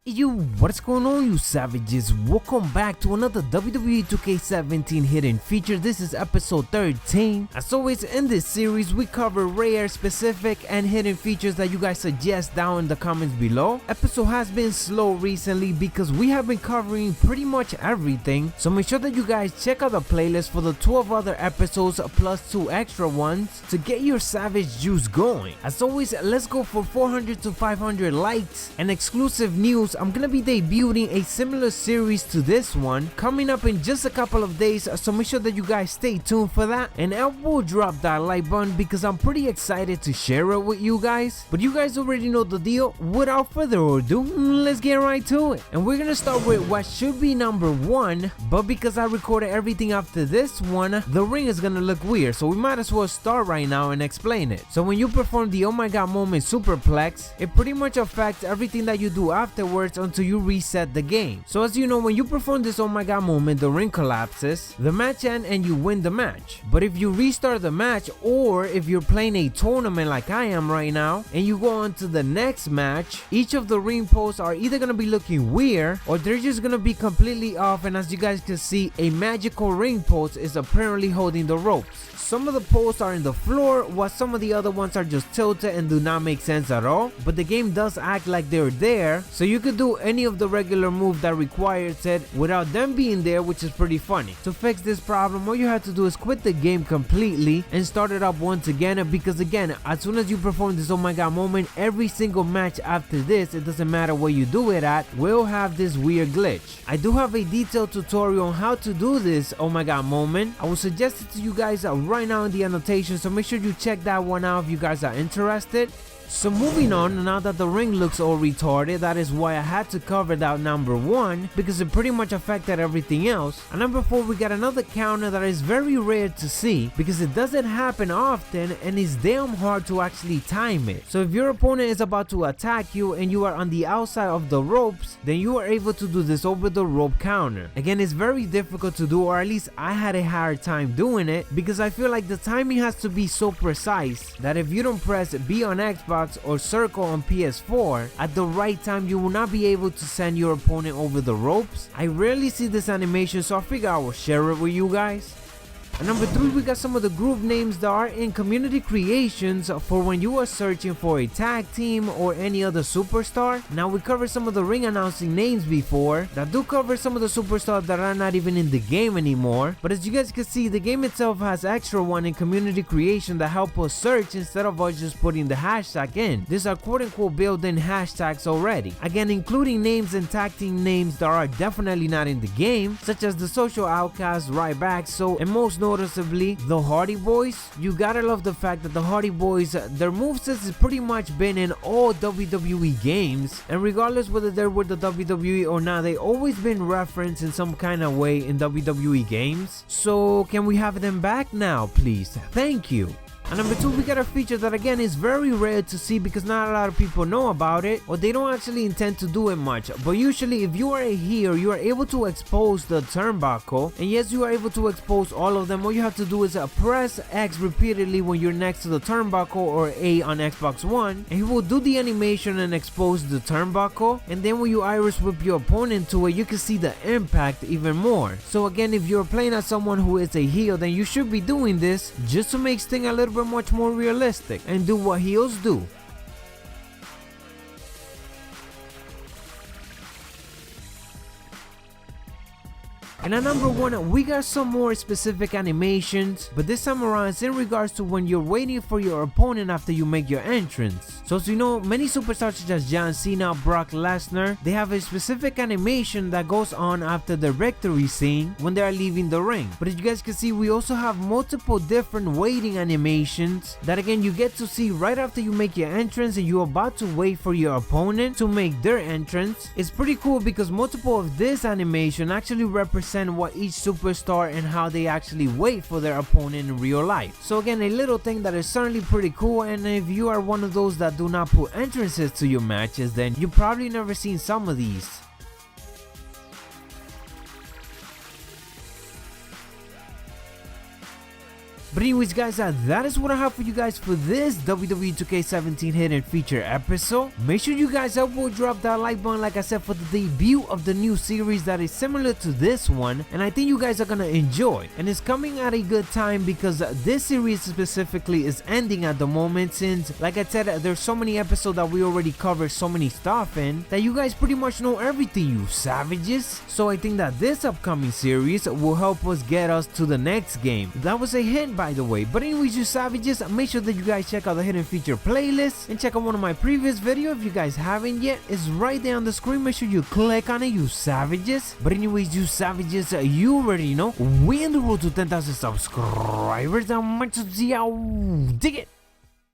What's going on, you savages? Welcome back to another WWE 2K17 hidden feature. This is episode 13. As always, in this series we cover rare, specific, and hidden features that you guys suggest down in the comments below. Episode has been slow recently because we have been covering pretty much everything, so make sure that you guys check out the playlist for the 12 other episodes plus 2 extra ones to get your savage juice going. As always, let's go for 400 to 500 likes and exclusive news. I'm gonna be debuting a similar series to this one coming up in just a couple of days, so make sure that you guys stay tuned for that, and I will drop that like button because I'm pretty excited to share it with you guys. But you guys already know the deal. Without further ado, let's get right to it, and we're gonna start with what should be number 1, but because I recorded everything after this one, the ring is gonna look weird, so we might as well start right now and explain it. So when you perform the oh my god moment superplex, it pretty much affects everything that you do afterwards until you reset the game. So as you know, when you perform this oh my god moment, the ring collapses, the match ends, and you win the match. But if you restart the match, or if you're playing a tournament like I am right now and you go on to the next match, each of the ring posts are either gonna be looking weird or they're just gonna be completely off, and as you guys can see, a magical ring post is apparently holding the ropes. Some of the posts are in the floor, while some of the other ones are just tilted and do not make sense at all, but the game does act like they're there, so you could do any of the regular moves that requires it without them being there, which is pretty funny. To fix this problem, all you have to do is quit the game completely and start it up once again, because again, as soon as you perform this oh my god moment, every single match after this, it doesn't matter where you do it at, will have this weird glitch. I do have a detailed tutorial on how to do this oh my god moment. I will suggest it to you guys right now in the annotation, so make sure you check that one out if you guys are interested. So moving on, now that the ring looks all retarded, that is why I had to cover that number 1, because it pretty much affected everything else. And number 4, we got another counter that is very rare to see because it doesn't happen often and it's damn hard to actually time it. So if your opponent is about to attack you and you are on the outside of the ropes, then you are able to do this over the rope counter. Again, it's very difficult to do, or at least I had a hard time doing it, because I feel like the timing has to be so precise that if you don't press B on Xbox or circle on PS4 at the right time, you will not be able to send your opponent over the ropes. I rarely see this animation, so I figure I will share it with you guys. And number 3, we got some of the group names that are in community creations for when you are searching for a tag team or any other superstar. Now, we covered some of the ring announcing names before that do cover some of the superstars that are not even in the game anymore, but as you guys can see, the game itself has extra one in community creation that help us search instead of us just putting the hashtag in. These are quote-unquote built-in hashtags already, again including names and tag team names that are definitely not in the game, such as the Social Outcasts, Ryback, so and most noticeably the Hardy Boys. You gotta love the fact that the Hardy Boys, their moveset has pretty much been in all WWE games, and regardless whether they're with the WWE or not, they always been referenced in some kind of way in WWE games. So can we have them back now, please? Thank you. And number 2, we got a feature that again is very rare to see because not a lot of people know about it, or they don't actually intend to do it much. But usually if you are a heel, you are able to expose the turnbuckle, and yes, you are able to expose all of them. All you have to do is press X repeatedly when you're next to the turnbuckle, or A on Xbox One, and he will do the animation and expose the turnbuckle, and then when you iris whip your opponent to it, you can see the impact even more. So again, if you're playing as someone who is a heel, then you should be doing this just to make things a little bit much more realistic and do what heels do. And at number 1, we got some more specific animations, but this time around it's in regards to when you're waiting for your opponent after you make your entrance. So as you know, many superstars such as John Cena, Brock Lesnar, they have a specific animation that goes on after the victory scene when they are leaving the ring. But as you guys can see, we also have multiple different waiting animations that again you get to see right after you make your entrance and you're about to wait for your opponent to make their entrance. It's pretty cool because multiple of this animation actually represent what each superstar and how they actually wait for their opponent in real life. So again, a little thing that is certainly pretty cool, and if you are one of those that do not put entrances to your matches, then you probably never seen some of these. But anyways guys, that is what I have for you guys for this WWE 2K17 hidden feature episode. Make sure you guys will drop that like button like I said for the debut of the new series that is similar to this one, and I think you guys are gonna enjoy, and it's coming at a good time because this series specifically is ending at the moment, since like I said there's so many episodes that we already covered so many stuff in that you guys pretty much know everything, you savages. So I think that this upcoming series will help us get us to the next game. That was a hint by the way. But anyways, you savages, make sure that you guys check out the hidden feature playlist and check out one of my previous videos if you guys haven't yet. It's right there on the screen. Make sure you click on it, you savages. But anyways, you savages, you already know we in the road to 10,000 subscribers. I'm Macho T, dig it.